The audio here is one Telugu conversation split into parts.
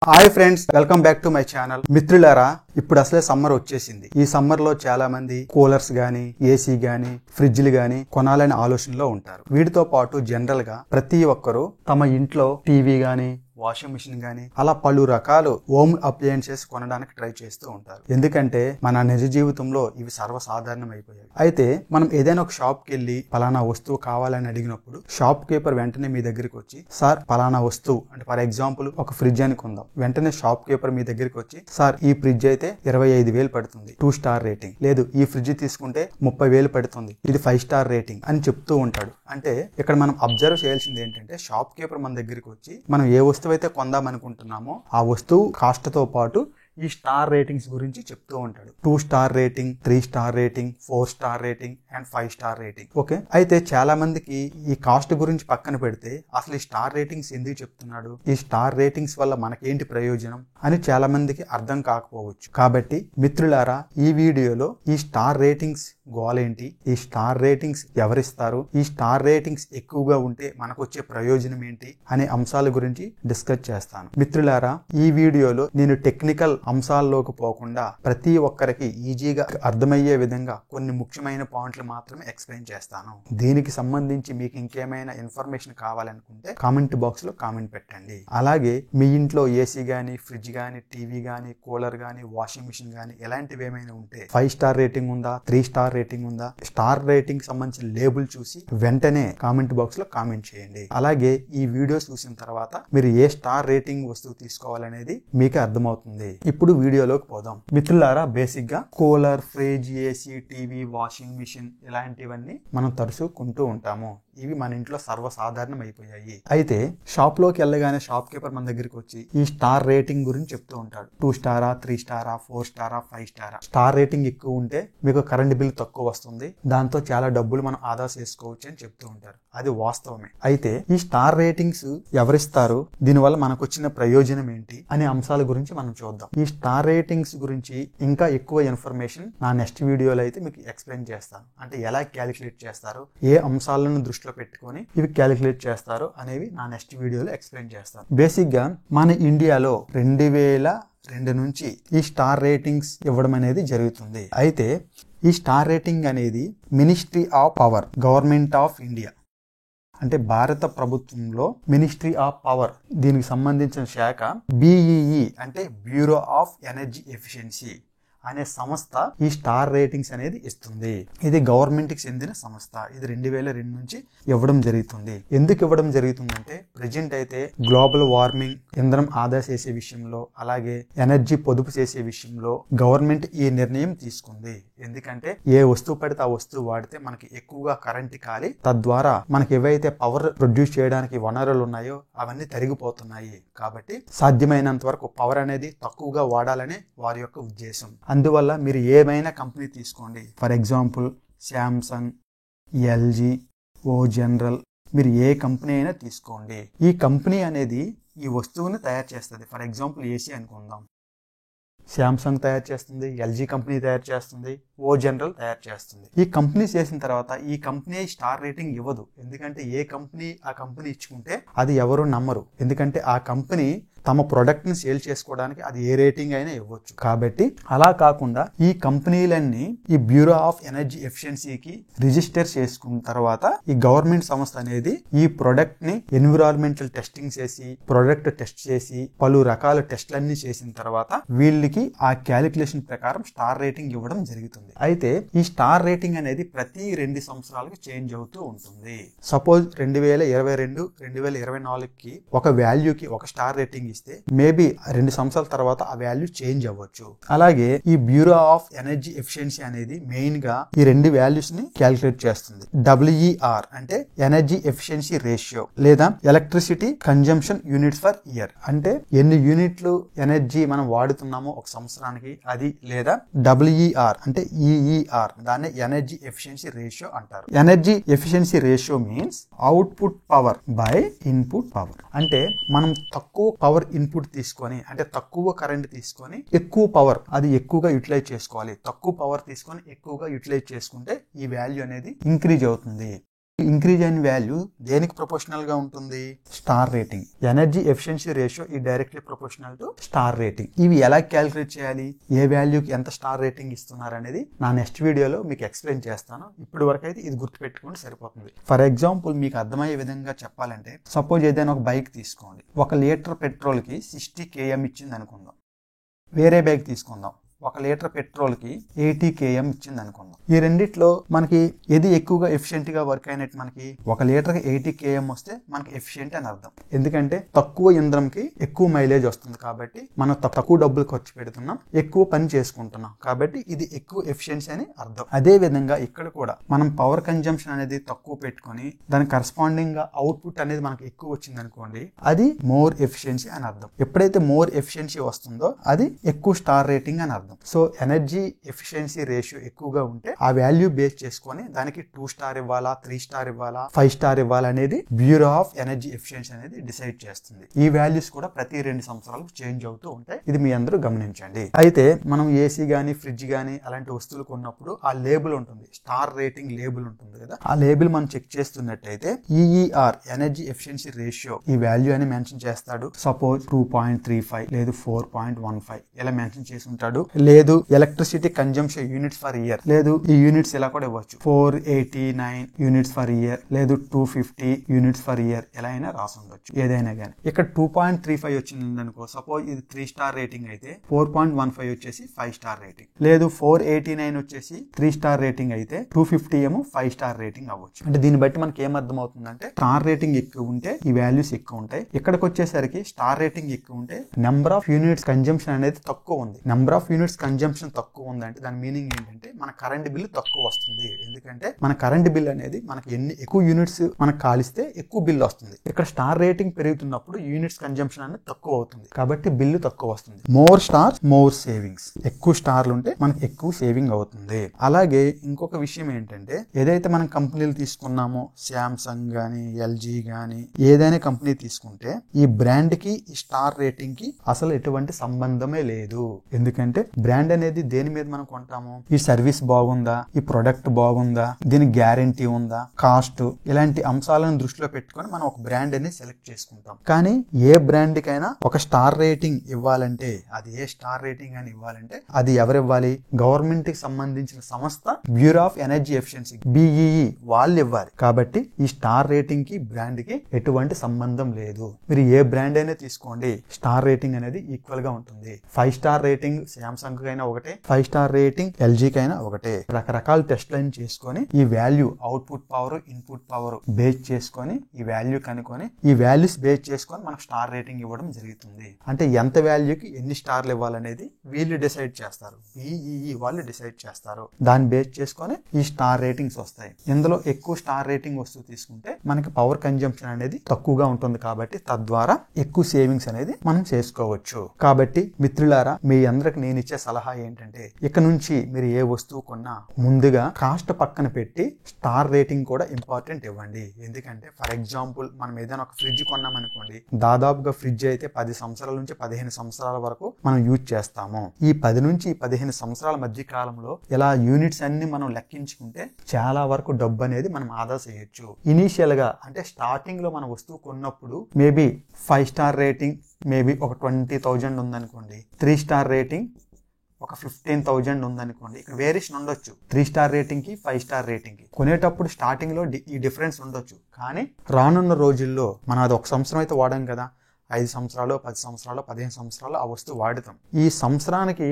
Hi friends, welcome back to my channel. మిత్రులారా, ఇప్పుడు అసలే సమ్మర్ వచ్చేసింది. ఈ సమ్మర్ లో చాలా మంది కూలర్స్ గానీ, ఏసీ గానీ, ఫ్రిడ్జ్లు గానీ కొనాలనే ఆలోచనలో ఉంటారు. వీటితో పాటు జనరల్ గా ప్రతి ఒక్కరూ తమ ఇంట్లో టీవీ గానీ, వాషింగ్ మిషన్ గానీ అలా పలు రకాలు హోమ్ అప్లయన్సెస్ కొనడానికి ట్రై చేస్తూ ఉంటారు. ఎందుకంటే మన నిజ జీవితంలో ఇవి సర్వసాధారణం అయిపోయాయి. అయితే మనం ఏదైనా ఒక షాప్ కి వెళ్ళి పలానా వస్తువు కావాలని అడిగినప్పుడు షాప్ కీపర్ వెంటనే మీ దగ్గరికి వచ్చి, సార్ పలానా వస్తువు అంటే ఫర్ ఎగ్జాంపుల్ ఒక ఫ్రిడ్జ్ అని కొందాం. వెంటనే షాప్ కీపర్ మీ దగ్గరికి వచ్చి, సార్ ఈ ఫ్రిడ్జ్ అయితే 25,000 పడుతుంది, 2 స్టార్ రేటింగ్. లేదు, ఈ ఫ్రిడ్జ్ తీసుకుంటే 30,000 పడుతుంది, ఇది 5 స్టార్ రేటింగ్ అని చెప్తూ ఉంటాడు. అంటే ఇక్కడ మనం అబ్జర్వ్ చేయాల్సింది ఏంటంటే, షాప్ కీపర్ మన దగ్గరికి వచ్చి మనం ఏ వస్తువు అయితే కొందాం అనుకుంటున్నామో ఆ వస్తువు కాస్ట్ తో పాటు ఈ స్టార్ రేటింగ్స్ గురించి చెప్తూ ఉంటాడు. 2 star rating, 3 star rating, 4 star rating and 5 star rating. Okay, అయితే చాలా మందికి ఈ కాస్ట్ గురించి పక్కన పెడితే అసలు ఈ స్టార్ రేటింగ్స్ ఎందుకు చెప్తున్నాడు, ఈ స్టార్ రేటింగ్స్ వల్ల మనకేంటి ప్రయోజనం అని చాలా మందికి అర్థం కాకపోవచ్చు. కాబట్టి మిత్రులారా, ఈ వీడియోలో ఈ స్టార్ రేటింగ్స్ గోలేంటి, ఈ స్టార్ రేటింగ్స్ ఎవరిస్తారు, ఈ స్టార్ రేటింగ్స్ ఎక్కువగా ఉంటే మనకు వచ్చే ప్రయోజనం ఏంటి అనే అంశాల గురించి డిస్కస్ చేస్తాను. మిత్రులారా, ఈ వీడియోలో నేను టెక్నికల్ అంశాల్లోకి పోకుండా ప్రతి ఒక్కరికి ఈజీగా అర్థమయ్యే విధంగా కొన్ని ముఖ్యమైన పాయింట్లు మాత్రమే ఎక్స్ప్లెయిన్ చేస్తాను. దీనికి సంబంధించి మీకు ఇంకేమైనా ఇన్ఫర్మేషన్ కావాలనుకుంటే కామెంట్ బాక్స్ లో కామెంట్ పెట్టండి. అలాగే మీ ఇంట్లో ఏసీ గానీ, ఫ్రిడ్జ్ గానీ, టీవీ గానీ, కూలర్ గానీ, వాషింగ్ మిషన్ గానీ ఇలాంటివి ఏమైనా ఉంటే 5 స్టార్ రేటింగ్ ఉందా, 3 స్టార్ రేటింగ్ ఉందా, స్టార్ రేటింగ్ సంబంధించిన లేబుల్ చూసి వెంటనే కామెంట్ బాక్స్ లో కామెంట్ చేయండి. అలాగే ఈ వీడియోస్ చూసిన తర్వాత మీరు ఏ స్టార్ రేటింగ్ వస్తువు తీసుకోవాలనేది మీకే అర్థమవుతుంది. ఇప్పుడు వీడియోలోకి పోదాం. మిత్రులారా, బేసిక్ గా cooler, fridge, AC, TV, washing machine ఇలాంటివన్నీ మనం తరచూ కొంటూ ఉంటాము. ఇవి మన ఇంట్లో సర్వసాధారణం అయిపోయాయి. అయితే షాప్ లోకి వెళ్ళగానే షాప్ కీపర్ మన దగ్గరికి వచ్చి ఈ స్టార్ రేటింగ్ గురించి చెప్తూ ఉంటాడు. 2 స్టారా, 3 స్టారా, 4 స్టారా, 5 స్టారా. స్టార్ రేటింగ్ ఎక్కువ ఉంటే మీకు కరెంట్ బిల్ తక్కువ వస్తుంది, దాంతో చాలా డబ్బులు మనం ఆదా చేసుకోవచ్చు అని చెప్తూ ఉంటారు. అది వాస్తవమే. అయితే ఈ స్టార్ రేటింగ్స్ ఎవరిస్తారు, దీనివల్ల మనకు వచ్చిన ప్రయోజనం ఏంటి అనే అంశాల గురించి మనం చూద్దాం. ఈ స్టార్ రేటింగ్స్ గురించి ఇంకా ఎక్కువ ఇన్ఫర్మేషన్ నా నెక్స్ట్ వీడియోలో అయితే మీకు ఎక్స్ప్లెయిన్ చేస్తాను. అంటే ఎలా క్యాలిక్యులేట్ చేస్తారు, ఏ అంశాలను దృష్టిలో పెట్టుకొని ఇవి క్యాలిక్యులేట్ చేస్తారు అనేవి నా నెక్స్ట్ వీడియోలో ఎక్స్ప్లెయిన్ చేస్తాను. బేసిక్ గా మన ఇండియాలో 2002 నుంచి ఈ స్టార్ రేటింగ్స్ ఇవ్వడం అనేది జరుగుతుంది. అయితే ఈ స్టార్ రేటింగ్ అనేది ministry of power, government of India అంటే భారత ప్రభుత్వంలో మినిస్ట్రీ ఆఫ్ పవర్, దీనికి సంబంధించిన శాఖ BEE అంటే బ్యూరో ఆఫ్ ఎనర్జీ ఎఫిషియన్సీ అనే సంస్థ ఈ స్టార్ రేటింగ్స్ అనేది ఇస్తుంది. ఇది గవర్నమెంట్ కి చెందిన సంస్థ. ఇది 2002 నుంచి ఇవ్వడం జరుగుతుంది. ఎందుకు ఇవ్వడం జరుగుతుందంటే, ప్రెజెంట్ అయితే గ్లోబల్ వార్మింగ్, ఇంధనం ఆదా చేసే విషయంలో, అలాగే ఎనర్జీ పొదుపు చేసే విషయంలో గవర్నమెంట్ ఈ నిర్ణయం తీసుకుంది. ఎందుకంటే ఏ వస్తువు పడితే ఆ వస్తువు వాడితే మనకి ఎక్కువగా కరెంట్ కాలి, తద్వారా మనకి ఏవైతే పవర్ ప్రొడ్యూస్ చేయడానికి వనరులు ఉన్నాయో అవన్నీ తరిగిపోతున్నాయి. కాబట్టి సాధ్యమైనంత వరకు పవర్ అనేది తక్కువగా వాడాలనే వారి యొక్క ఉద్దేశం. అందువల్ల మీరు ఏమైనా కంపెనీ తీసుకోండి, for example Samsung, LG, O General, మీరు ఏ కంపెనీ అయినా తీసుకోండి. ఈ కంపెనీ అనేది ఈ వస్తువుని తయారు చేస్తుంది. ఫర్ ఎగ్జాంపుల్ ఏసీ అనుకుందాం, శాంసంగ్ తయారు చేస్తుంది, LG కంపెనీ తయారు చేస్తుంది, ఓ జనరల్ తయారు చేస్తుంది. ఈ కంపెనీ చేసిన తర్వాత ఈ కంపెనీ స్టార్ రేటింగ్ ఇవ్వదు. ఎందుకంటే ఏ కంపెనీ ఆ కంపెనీ ఇచ్చుకుంటే అది ఎవరు నమ్మరు. ఎందుకంటే ఆ కంపెనీ తమ ప్రొడక్ట్ ని సేల్ చేసుకోవడానికి అది ఏ రేటింగ్ అయినా ఇవ్వచ్చు. కాబట్టి అలా కాకుండా ఈ కంపెనీలన్నీ ఈ బ్యూరో ఆఫ్ ఎనర్జీ ఎఫిషియన్సీకి రిజిస్టర్ చేసుకున్న తర్వాత ఈ గవర్నమెంట్ సంస్థ అనేది ఈ ప్రొడక్ట్ ని ఎన్విరాన్మెంటల్ టెస్టింగ్ చేసి, ప్రొడక్ట్ టెస్ట్ చేసి, పలు రకాల టెస్ట్లన్నీ చేసిన తర్వాత వీళ్ళకి ఆ క్యాలిక్యులేషన్ ప్రకారం స్టార్ రేటింగ్ ఇవ్వడం జరుగుతుంది. అయితే ఈ స్టార్ రేటింగ్ అనేది ప్రతి 2 సంవత్సరాలకు చేంజ్ అవుతూ ఉంటుంది. సపోజ్ 2022, 2024కి ఒక వాల్యూకి ఒక స్టార్ రేటింగ్ ఇస్తే మేబీ 2 సంవత్సరాల తర్వాత ఆ వాల్యూ చేంజ్ అవ్వచ్చు. అలాగే ఈ బ్యూరో ఆఫ్ ఎనర్జీ ఎఫిషియన్సీ అనేది మెయిన్ గా ఈ 2 వాల్యూస్ ని క్యాలిక్యులేట్ చేస్తుంది. WER అంటే ఎనర్జీ ఎఫిషియన్సీ రేషియో, లేదా electricity consumption units for year అంటే ఎన్ని యూనిట్లు ఎనర్జీ మనం వాడుతున్నామో ఒక సంవత్సరానికి అది, లేదా WER అంటే EER, దాన్ని ఎనర్జీ ఎఫిషియన్సీ రేషియో అంటారు. Energy efficiency ratio means output power by input power. అంటే మనం తక్కువ పవర్ ఇన్పుట్ తీసుకొని, అంటే తక్కువ కరెంట్ తీసుకొని ఎక్కువ పవర్ అది ఎక్కువగా యూటిలైజ్ చేసుకోవాలి. తక్కువ పవర్ తీసుకొని ఎక్కువగా యూటిలైజ్ చేసుకుంటే ఈ వాల్యూ అనేది ఇంక్రీజ్ అవుతుంది. ఇంక్రీజ్ అయిన వాల్యూ దేనికి ప్రపోర్షనల్ గా ఉంటుంది? Star rating. Energy efficiency ratio ఈ directly proportional to star rating. ఇవి ఎలా క్యాలిక్యులేట్ చేయాలి, ఏ వాల్యూకి ఎంత స్టార్ రేటింగ్ ఇస్తున్నారు అనేది నా నెక్స్ట్ వీడియోలో మీకు ఎక్స్ప్లెయిన్ చేస్తాను. ఇప్పుడు వరకు అయితే ఇది గుర్తుపెట్టుకుంటే సరిపోతుంది. ఫర్ ఎగ్జాంపుల్ మీకు అర్థమయ్యే విధంగా చెప్పాలంటే, సపోజ్ ఏదైనా ఒక బైక్ తీసుకోండి. 1 లీటర్ పెట్రోల్ కి 60 km ఇచ్చింది అనుకుందాం. వేరే బైక్ తీసుకుందాం, 1 లీటర్ పెట్రోల్ కి 80 km ఇచ్చింది అనుకుందాం. ఈ రెండిట్లో మనకి ఏది ఎక్కువగా ఎఫిషియెంట్ గా వర్క్ అయినట్టు? మనకి 1 లీటర్ కి 80 km వస్తే మనకి ఎఫిషియెంట్ అని అర్థం. ఎందుకంటే తక్కువ ఇంధనంకి ఎక్కువ మైలేజ్ వస్తుంది కాబట్టి మనం తక్కువ డబ్బులు ఖర్చు పెడుతున్నాం, ఎక్కువ పని చేసుకుంటున్నాం కాబట్టి ఇది ఎక్కువ ఎఫిషియన్సీ అని అర్థం. అదే విధంగా ఇక్కడ కూడా మనం పవర్ కన్జంప్షన్ అనేది తక్కువ పెట్టుకొని దానికి కరస్పాండింగ్ గా అవుట్పుట్ అనేది మనకి ఎక్కువ వచ్చింది అనుకోండి, అది మోర్ ఎఫిషియన్సీ అని అర్థం. ఎప్పుడైతే మోర్ ఎఫిషియన్సీ వస్తుందో అది ఎక్కువ స్టార్ రేటింగ్ అని అర్థం. సో ఎనర్జీ ఎఫిషియన్సీ రేషియో ఎక్కువగా ఉంటే ఆ వాల్యూ బేస్ చేసుకొని దానికి 2 స్టార్ ఇవ్వాలా, 3 స్టార్ ఇవ్వాలా, 5 స్టార్ ఇవ్వాలా అనేది బ్యూరో ఆఫ్ ఎనర్జీ ఎఫిషియన్సీ అనేది డిసైడ్ చేస్తుంది. ఈ వాల్యూస్ కూడా ప్రతి 2 సంవత్సరాలకు చేంజ్ అవుతూ ఉంటాయి. ఇది మీ అందరూ గమనించండి. అయితే మనం ఏసీ గానీ ఫ్రిడ్జ్ గానీ అలాంటి వస్తువులు కొన్నప్పుడు ఆ లేబుల్ ఉంటుంది, స్టార్ రేటింగ్ లేబుల్ ఉంటుంది కదా. ఆ లేబుల్ మనం check చేస్తున్నట్టయితే EER energy efficiency ratio ఈ వాల్యూ అని మెన్షన్ చేస్తాడు. సపోజ్ 2.35 లేదు 4.15 ఇలా మెన్షన్ చేసి ఉంటాడు. లేదు electricity consumption units for year, లేదు ఈ యూనిట్స్ ఇలా కూడా ఇవ్వచ్చు, 489 యూనిట్స్ ఫర్ ఇయర్, లేదు 250 యూనిట్స్ ఫర్ ఇయర్, ఎలా అయినా రాసి ఉండొచ్చు ఏదైనా కానీ. ఇక్కడ 2.35 వచ్చింది అనుకో, సపోజ్ ఇది 3 స్టార్ రేటింగ్ అయితే 4.15 వచ్చేసి 5 స్టార్ రేటింగ్. లేదు 489 వచ్చేసి 3 స్టార్ రేటింగ్ అయితే 250 ఏమో 5 స్టార్ రేటింగ్ అవ్వచ్చు. అంటే దీన్ని బట్టి మనకి ఏమర్థం అవుతుందంటే స్టార్ రేటింగ్ ఎక్కువ ఉంటే ఈ వాల్యూస్ ఎక్కువ ఉంటాయి. ఇక్కడికి వచ్చేసరికి స్టార్ రేటింగ్ ఎక్కువ ఉంటే నెంబర్ ఆఫ్ యూనిట్స్ కన్జంప్షన్ అనేది తక్కువ ఉంది. నెంబర్ ఆఫ్ యూనిట్స్ కన్జంప్షన్ తక్కువ ఉందంటే దాని మీనింగ్ ఏంటంటే మన కరెంట్ బిల్ తక్కువ వస్తుంది. ఎందుకంటే మన కరెంట్ బిల్ అనేది మనకి ఎన్ని ఎక్కువ యూనిట్స్ మనకు కాలిస్తే ఎక్కువ బిల్ వస్తుంది. ఇక్కడ స్టార్ రేటింగ్ పెరుగుతున్నప్పుడు యూనిట్స్ కన్జంప్షన్ అనేది తక్కువ అవుతుంది కాబట్టి బిల్లు తక్కువ వస్తుంది. More stars more savings. ఎక్కువ స్టార్లు ఉంటే మనకి ఎక్కువ సేవింగ్ అవుతుంది. అలాగే ఇంకొక విషయం ఏంటంటే, ఏదైతే మనం కంపెనీలు తీసుకున్నామో శాంసంగ్ గానీ ఎల్జీ గానీ ఏదైనా కంపెనీ తీసుకుంటే ఈ బ్రాండ్ కి ఈ స్టార్ రేటింగ్ కి అసలు ఎటువంటి సంబంధమే లేదు. ఎందుకంటే బ్రాండ్ అనేది దేని మీద మనం కొంటాము, ఈ సర్వీస్ బాగుందా, ఈ ప్రొడక్ట్ బాగుందా, దీని గ్యారంటీ ఉందా, కాస్ట్, ఇలాంటి అంశాలను దృష్టిలో పెట్టుకొని మనం ఒక బ్రాండ్ అనేది సెలెక్ట్ చేసుకుంటాం. కానీ ఏ బ్రాండ్ కైనా ఒక స్టార్ రేటింగ్ ఇవ్వాలంటే, అది ఏ స్టార్ రేటింగ్ అని ఇవ్వాలంటే అది ఎవరు ఇవ్వాలి? గవర్నమెంట్ కి సంబంధించిన సంస్థ bureau of energy efficiency BEE వాళ్ళు ఇవ్వాలి. కాబట్టి ఈ స్టార్ రేటింగ్ కి బ్రాండ్ కి ఎటువంటి సంబంధం లేదు. మీరు ఏ బ్రాండ్ అయినా తీసుకోండి, స్టార్ రేటింగ్ అనేది ఈక్వల్ గా ఉంటుంది. 5 స్టార్ రేటింగ్ శాంసంగ్ కైనా ఒకటే, 5 స్టార్ రేటింగ్ LG కైనా ఒకటే. రకరకాల టెస్ట్ లైన్ చేసుకొని ఈ value output power input power base చేసుకొని ఈ వాల్యూ కనుకొని ఈ వాల్యూస్ బేస్ చేసుకొని మనకు స్టార్ రేటింగ్ ఇవ్వడం జరుగుతుంది. అంటే ఎంత వాల్యూకి ఎన్ని స్టార్లు ఇవ్వాలనేది వీళ్ళు డిసైడ్ చేస్తారు, BEE వాళ్ళు డిసైడ్ చేస్తారు. దాన్ని బేస్ చేసుకొని ఈ స్టార్ రేటింగ్స్ వస్తాయి. ఇందులో ఎక్కువ స్టార్ రేటింగ్ వస్తువు తీసుకుంటే మనకి పవర్ కన్జంప్షన్ అనేది తక్కువగా ఉంటుంది కాబట్టి తద్వారా ఎక్కువ సేవింగ్స్ అనేది మనం చేసుకోవచ్చు. కాబట్టి మిత్రులారా, మీ అందరికి నేను ఇచ్చే సలహా ఏంటంటే, ఇక నుంచి మీరు ఏ వస్తువు కొన్నా ముందుగా కాస్ట్ పక్కన పెట్టి స్టార్ రేటింగ్ కూడా ఇంపార్టెంట్ ఇవ్వండి. ఎందుకంటే ఫర్ ఎగ్జాంపుల్ మనం ఏదైనా ఒక ఫ్రిడ్జ్ కొన్నాం అనుకోండి, దాదాపుగా ఫ్రిడ్జ్ అయితే 10 సంవత్సరాల నుంచి 15 సంవత్సరాల వరకు మనం యూజ్ చేస్తాము. ఈ 10 నుంచి 15 సంవత్సరాల మధ్య కాలంలో ఇలా యూనిట్స్ అన్ని మనం లెక్కించుకుంటే చాలా వరకు డబ్బు అనేది మనం ఆదా చేయొచ్చు. ఇనీషియల్ గా అంటే స్టార్టింగ్ లో మన వస్తువు కొన్నప్పుడు మేబీ 5 స్టార్ రేటింగ్ మేబీ ఒక 20,000 ఉందనుకోండి, 3 స్టార్ రేటింగ్ ఒక 15,000 ఉందనుకోండి. ఇక్కడ వేరియేషన్ ఉండొచ్చు 3 స్టార్ రేటింగ్ కి 5 స్టార్ రేటింగ్ కి. కొనేటప్పుడు స్టార్టింగ్ లో ఈ డిఫరెన్స్ ఉండొచ్చు. కానీ రానున్న రోజుల్లో మనం అది 1 సంవత్సరం అయితే వాడాం కదా, 5 సంవత్సరాలు 10 సంవత్సరాలు 15 సంవత్సరాలు ఆ వస్తువు వాడుతాం. ఈ సంవత్సరానికి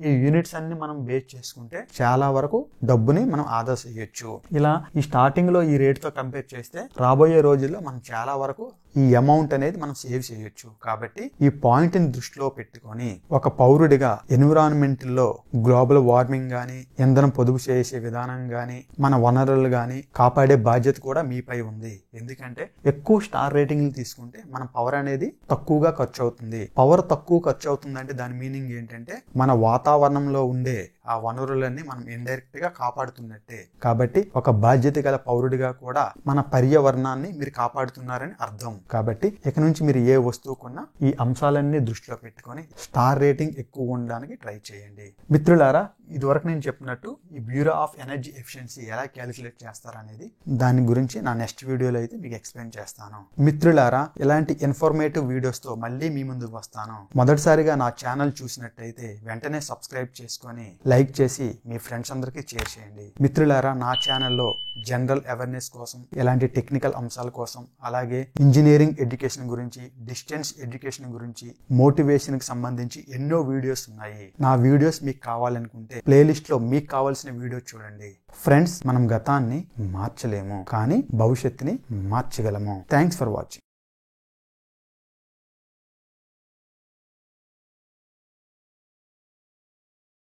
ఈ యూనిట్స్ అన్ని మనం బేస్ చేసుకుంటే చాలా వరకు డబ్బుని మనం ఆదా చేయొచ్చు. ఇలా ఈ స్టార్టింగ్ లో ఈ రేట్ తో కంపేర్ చేస్తే రాబోయే రోజుల్లో మనం చాలా వరకు ఈ అమౌంట్ అనేది మనం సేవ్ చేయొచ్చు. కాబట్టి ఈ పాయింట్ ని దృష్టిలో పెట్టుకొని ఒక పౌరుడిగా ఎన్విరాన్మెంట్ లో గ్లోబల్ వార్మింగ్ గానీ, ఇంధనం పొదుపు చేసే విధానం గానీ, మన వనరులు గానీ కాపాడే బాధ్యత కూడా మీపై ఉంది. ఎందుకంటే ఎక్కువ స్టార్ రేటింగ్లు తీసుకుంటే మన పవర్ అనేది తక్కువగా ఖర్చు అవుతుంది. పవర్ తక్కువ ఖర్చు అవుతుందంటే దాని మీనింగ్ ఏంటంటే మన వాతావరణంలో ఉండే ఆ వనరులన్నీ మనం ఇండైరెక్ట్ గా కాపాడుతున్నట్టే. కాబట్టి ఒక బాధ్యత గల పౌరుడిగా కూడా మన పర్యావరణాన్ని మీరు కాపాడుతున్నారని అర్థం. కాబట్టి ఇక నుంచి మీరు ఏ వస్తువు కొన్నా ఈ అంశాలన్నీ దృష్టిలో పెట్టుకొని స్టార్ రేటింగ్ ఎక్కువ ఉండడానికి ట్రై చేయండి. మిత్రులారా, ఇదివరకు నేను చెప్పినట్టు ఈ బ్యూరో ఆఫ్ ఎనర్జీ ఎఫిషియన్సీ ఎలా క్యాలిక్యులేట్ చేస్తారనేది దాని గురించి నా నెక్స్ట్ వీడియోలో అయితే మీకు ఎక్స్ప్లెయిన్ చేస్తాను. మిత్రులారా, ఇలాంటి ఇన్ఫర్మేటివ్ వీడియోస్ తో మళ్ళీ మీ ముందుకు వస్తాను. మొదటిసారిగా నా ఛానల్ చూసినట్టయితే వెంటనే సబ్స్క్రైబ్ చేసుకొని లైక్ చేసి మీ ఫ్రెండ్స్ అందరికీ షేర్ చేయండి. మిత్రులారా, నా ఛానల్లో జనరల్ అవేర్నెస్ కోసం, ఎలాంటి టెక్నికల్ అంశాల కోసం, అలాగే ఇంజనీరింగ్ ఎడ్యుకేషన్ గురించి, డిస్టెన్స్ ఎడ్యుకేషన్ గురించి, మోటివేషన్ కి సంబంధించి ఎన్నో వీడియోస్ ఉన్నాయి. నా వీడియోస్ మీకు కావాలనుకుంటే ప్లేలిస్ట్ లో మీకు కావాల్సిన వీడియో చూడండి. ఫ్రెండ్స్, మనం గతాన్ని మార్చలేము, కానీ భవిష్యత్తుని మార్చగలము. Thanks for watching.